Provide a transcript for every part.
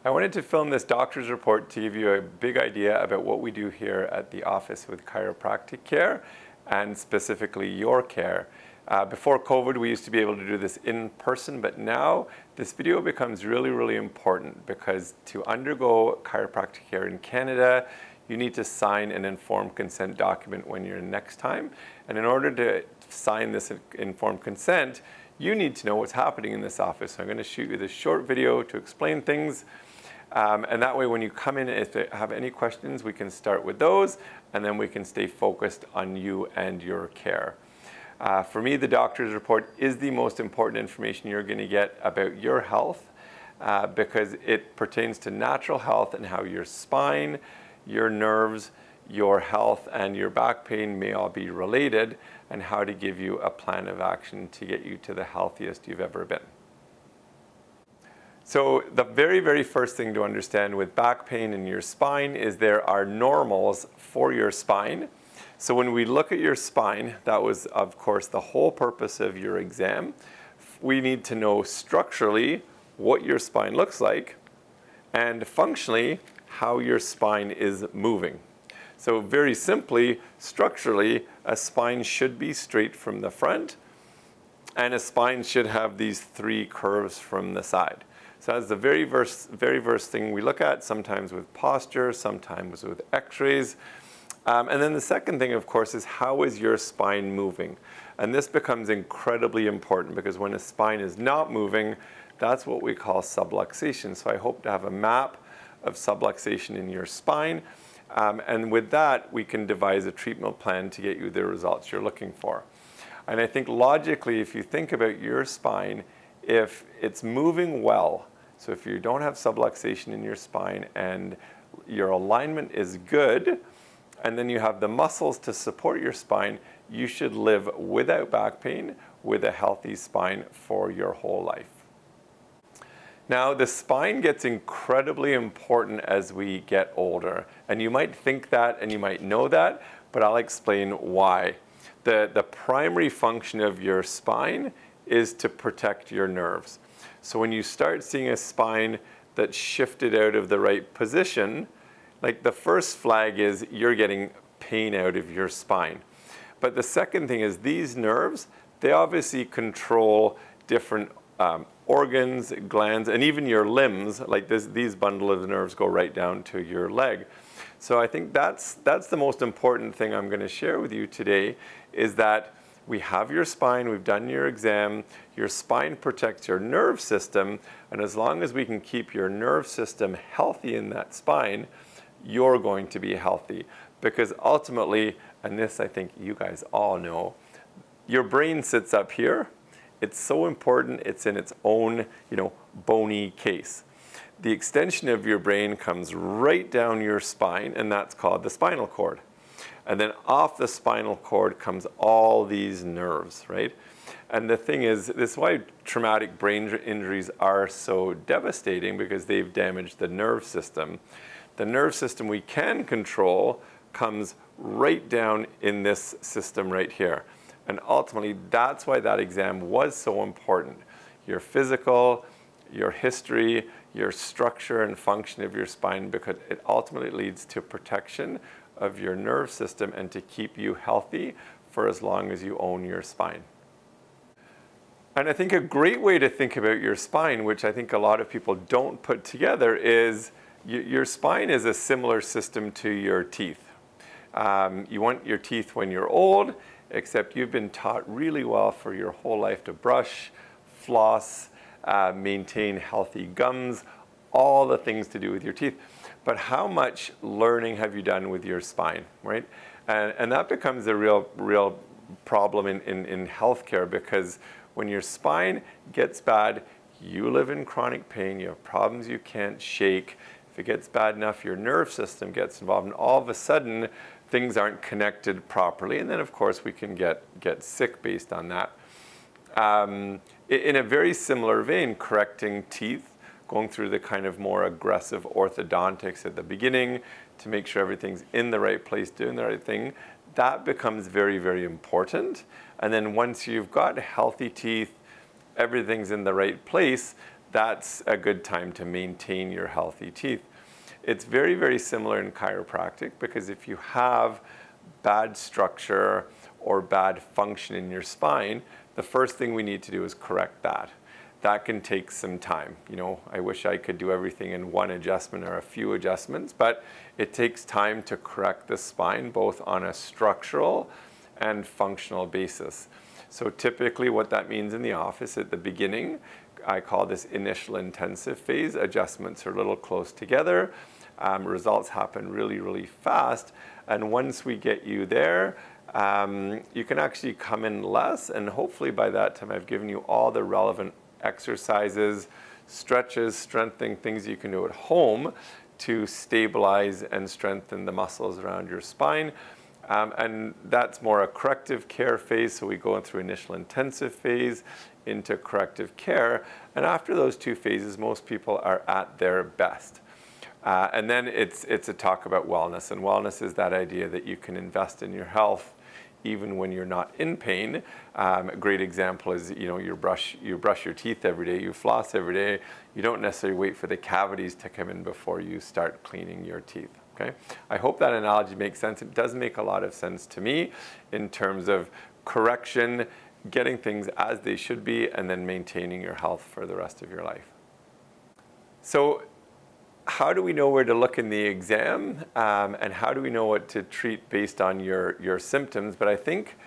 I wanted to film this doctor's report to give you a big idea about what we do here at the office with Chiropractic Care and specifically your care. Before COVID, we used to be able to do this in person, but now this video becomes really important because to undergo chiropractic care in Canada, you need to sign an informed consent document when you're next time. And in order to sign this informed consent, you need to know what's happening in this office. So I'm going to shoot you this short video to explain things. And that way when you come in, if you have any questions, we can start with those, and then we can stay focused on you and your care. For me, the doctor's report is the most important information you're going to get about your health because it pertains to natural health and how your spine, your nerves, your health, and your back pain may all be related, and how to give you a plan of action to get you to the healthiest you've ever been. So the very first thing to understand with back pain in your spine is there are normals for your spine. So when we look at your spine, that was of course the whole purpose of your exam. We need to know structurally what your spine looks like and functionally how your spine is moving. So very simply, structurally, a spine should be straight from the front and a spine should have these three curves from the side. So that's the very first thing we look at, sometimes with posture, sometimes with x-rays. And then the second thing, of course, is how is your spine moving? And this becomes incredibly important because when a spine is not moving, that's what we call subluxation. So I hope to have a map of subluxation in your spine. And with that, we can devise a treatment plan to get you the results you're looking for. And I think logically, if you think about your spine, if it's moving well, so if you don't have subluxation in your spine and your alignment is good, and then you have the muscles to support your spine, you should live without back pain with a healthy spine for your whole life. Now, the spine gets incredibly important as we get older. And you might think that and you might know that, but I'll explain why. The primary function of your spine is to protect your nerves. So when you start seeing a spine that's shifted out of the right position, like the first flag is you're getting pain out of your spine. But the second thing is these nerves, they obviously control different organs, glands, and even your limbs. Like these bundle of nerves go right down to your leg. So I think that's the most important thing I'm going to share with you today, is that we have your spine, we've done your exam, your spine protects your nerve system, and as long as we can keep your nerve system healthy in that spine, you're going to be healthy. Because ultimately, and this I think you guys all know, your brain sits up here. It's so important, it's in its own, bony case. The extension of your brain comes right down your spine, and that's called the spinal cord. And then off the spinal cord comes all these nerves, right? And the thing is, this is why traumatic brain injuries are so devastating, because they've damaged the nerve system. The nerve system we can control comes right down in this system right here. And ultimately, that's why that exam was so important. Your physical, your history, your structure and function of your spine, because it ultimately leads to protection of your nerve system and to keep you healthy for as long as you own your spine. And I think a great way to think about your spine, which I think a lot of people don't put together, is your spine is a similar system to your teeth. You want your teeth when you're old, except you've been taught really well for your whole life to brush, floss, maintain healthy gums, all the things to do with your teeth. But how much learning have you done with your spine, right? And that becomes a real problem in healthcare, because when your spine gets bad, you live in chronic pain, you have problems you can't shake. If it gets bad enough, your nerve system gets involved, and all of a sudden, things aren't connected properly, and then of course we can get sick based on that. In a very similar vein, correcting teeth, going through the kind of more aggressive orthodontics at the beginning to make sure everything's in the right place, doing the right thing, that becomes very important. And then once you've got healthy teeth, everything's in the right place, that's a good time to maintain your healthy teeth. It's very, very similar in chiropractic, because if you have bad structure or bad function in your spine, the first thing we need to do is correct that. That can take some time. You know, I wish I could do everything in one adjustment or a few adjustments, but it takes time to correct the spine, both on a structural and functional basis. So typically what that means in the office at the beginning, I call this initial intensive phase. Adjustments are a little close together. Results happen really, really fast. And once we get you there, you can actually come in less, and hopefully by that time I've given you all the relevant exercises, stretches, strengthening things you can do at home to stabilize and strengthen the muscles around your spine. And that's more a corrective care phase. So we go through initial intensive phase into corrective care. And after those two phases, most people are at their best. And then it's a talk about wellness. And wellness is that idea that you can invest in your health even when you're not in pain. A great example is, you know, you brush your teeth every day, you floss every day. You don't necessarily wait for the cavities to come in before you start cleaning your teeth. Okay? I hope that analogy makes sense. It does make a lot of sense to me in terms of correction, getting things as they should be, and then maintaining your health for the rest of your life. So how do we know where to look in the exam, and how do we know what to treat based on your symptoms? But I think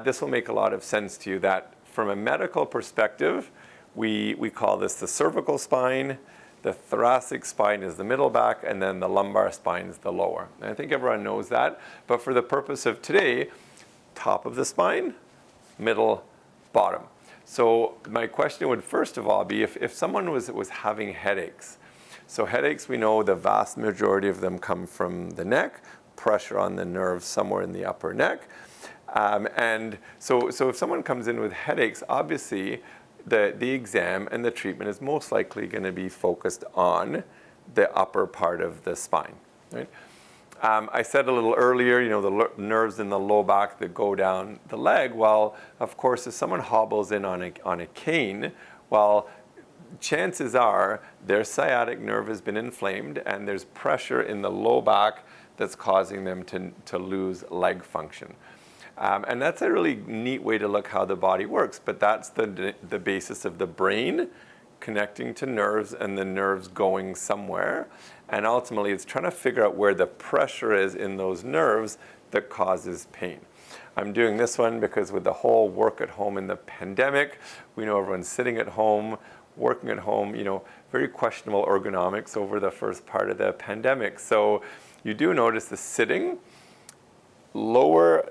this will make a lot of sense to you, that from a medical perspective, we call this the cervical spine, the thoracic spine is the middle back, and then the lumbar spine is the lower. And I think everyone knows that, but for the purpose of today, top of the spine, middle, bottom. So my question would first of all be, if someone was having headaches. So headaches, we know the vast majority of them come from the neck, pressure on the nerves somewhere in the upper neck. And so if someone comes in with headaches, obviously the exam and the treatment is most likely going to be focused on the upper part of the spine, right? I said a little earlier, you know, the nerves in the low back that go down the leg. Well, of course, if someone hobbles in on a cane, well, chances are their sciatic nerve has been inflamed and there's pressure in the low back that's causing them to lose leg function. And that's a really neat way to look how the body works, but that's the basis of the brain connecting to nerves and the nerves going somewhere. And ultimately, it's trying to figure out where the pressure is in those nerves that causes pain. I'm doing this one because with the whole work at home in the pandemic, we know everyone's sitting at home, working at home, you know, very questionable ergonomics over the first part of the pandemic. So you do notice the sitting, lower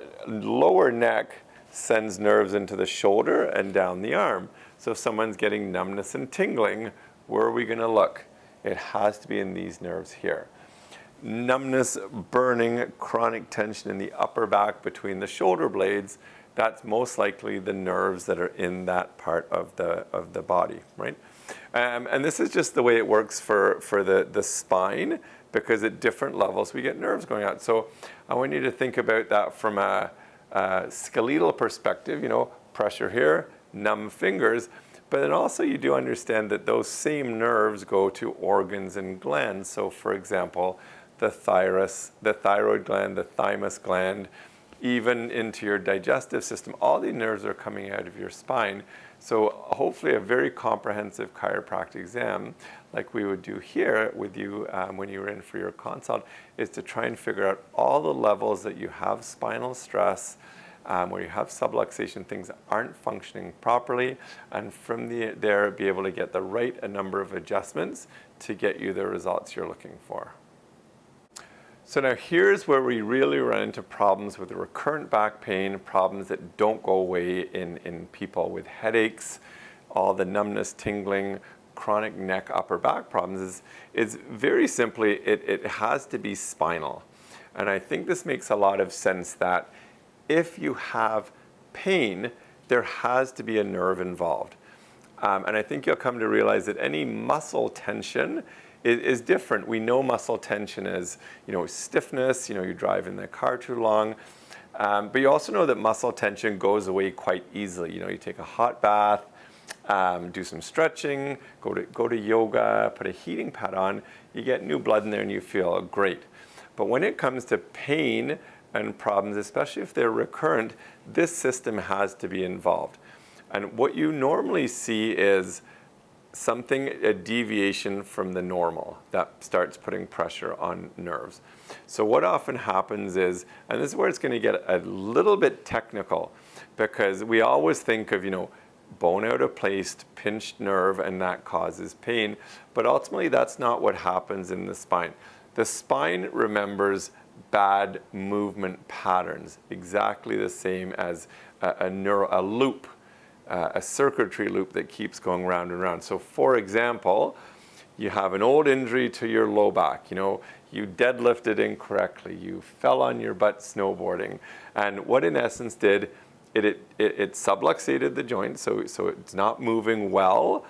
neck sends nerves into the shoulder and down the arm. So if someone's getting numbness and tingling, where are we going to look? It has to be in these nerves here. Numbness, burning, chronic tension in the upper back between the shoulder blades, that's most likely the nerves that are in that part of the body, right? And this is just the way it works for the spine, because at different levels we get nerves going out. So I want you to think about that from a skeletal perspective, you know, pressure here, numb fingers, but then also you do understand that those same nerves go to organs and glands. So for example, the thyroid gland, the thymus gland, even into your digestive system, all the nerves are coming out of your spine. So hopefully a very comprehensive chiropractic exam, like we would do here with you when you were in for your consult, is to try and figure out all the levels that you have spinal stress, where you have subluxation, things that aren't functioning properly, and from there be able to get the right number of adjustments to get you the results you're looking for. So now here's where we really run into problems with recurrent back pain, problems that don't go away in people with headaches, all the numbness, tingling, chronic neck, upper back problems. Is very simply, it has to be spinal. And I think this makes a lot of sense that if you have pain, there has to be a nerve involved. And I think you'll come to realize that any muscle tension is different. We know muscle tension is, you know, stiffness, you know, you drive in the car too long. But you also know that muscle tension goes away quite easily. You know, you take a hot bath, do some stretching, go to yoga, put a heating pad on, you get new blood in there and you feel great. But when it comes to pain and problems, especially if they're recurrent, this system has to be involved. And what you normally see is a deviation from the normal that starts putting pressure on nerves. So what often happens is, and this is where it's going to get a little bit technical, because we always think of, bone out of place, pinched nerve, and that causes pain. But ultimately, that's not what happens in the spine. The spine remembers bad movement patterns, exactly the same as a loop, a circuitry loop that keeps going round and round. So for example, you have an old injury to your low back, you deadlifted incorrectly, you fell on your butt snowboarding, and what in essence did, it subluxated the joint, so it's not moving well,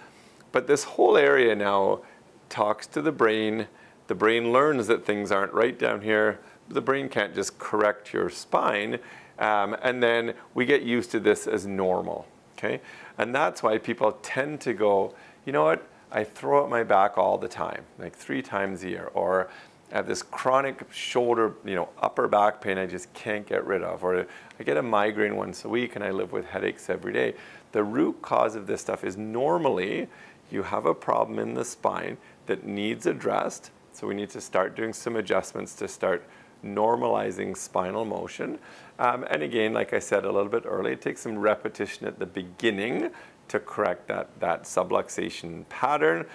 but this whole area now talks to the brain learns that things aren't right down here, the brain can't just correct your spine, and then we get used to this as normal, okay? And that's why people tend to go, you know what, I throw out my back all the time, like 3 times a year, or I have this chronic shoulder, upper back pain I just can't get rid of, or I get a migraine once a week and I live with headaches every day. The root cause of this stuff is normally you have a problem in the spine that needs addressed, so we need to start doing some adjustments to start normalizing spinal motion. And again, like I said a little bit earlier, it takes some repetition at the beginning to correct that subluxation pattern.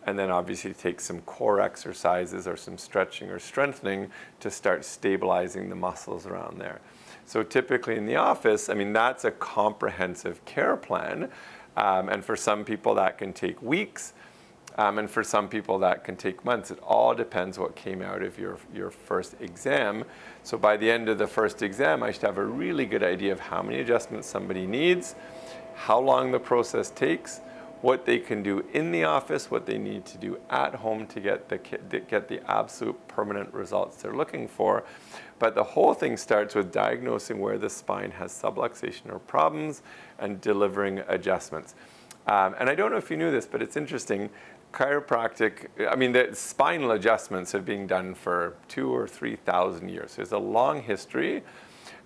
And then obviously take some core exercises or some stretching or strengthening to start stabilizing the muscles around there. So typically in the office, that's a comprehensive care plan. And for some people that can take weeks. And for some people that can take months. It all depends what came out of your first exam. So by the end of the first exam, I should have a really good idea of how many adjustments somebody needs, how long the process takes, what they can do in the office, what they need to do at home to get the absolute permanent results they're looking for. But the whole thing starts with diagnosing where the spine has subluxation or problems and delivering adjustments. And I don't know if you knew this, but it's interesting. Chiropractic, the spinal adjustments have been done for 2,000 or 3,000 years. There's a long history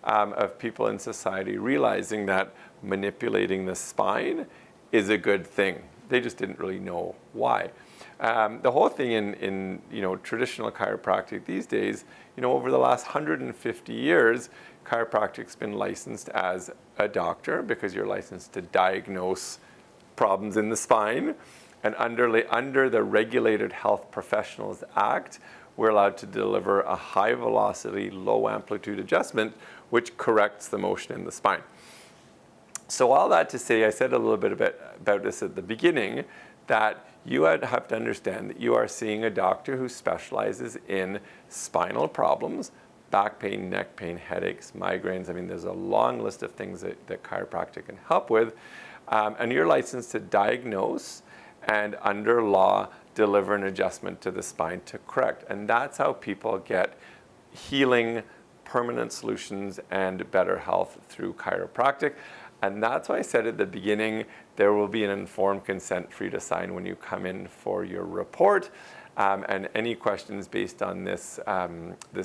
of people in society realizing that manipulating the spine is a good thing. They just didn't really know why. The whole thing in traditional chiropractic these days, over the last 150 years, chiropractic's been licensed as a doctor because you're licensed to diagnose problems in the spine. And under the Regulated Health Professionals Act, we're allowed to deliver a high velocity, low amplitude adjustment, which corrects the motion in the spine. So all that to say, I said a little bit about this at the beginning, that you have to understand that you are seeing a doctor who specializes in spinal problems, back pain, neck pain, headaches, migraines. There's a long list of things that chiropractic can help with. And you're licensed to diagnose and under law deliver an adjustment to the spine to correct. And that's how people get healing, permanent solutions, and better health through chiropractic. And that's why I said at the beginning, there will be an informed consent for you to sign when you come in for your report. And any questions based on this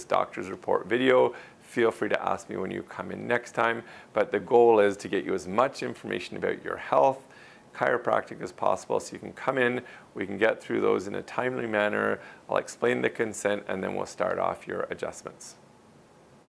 doctor's report video, feel free to ask me when you come in next time. But the goal is to get you as much information about your health, chiropractic as possible, so you can come in, we can get through those in a timely manner, I'll explain the consent, and then we'll start off your adjustments.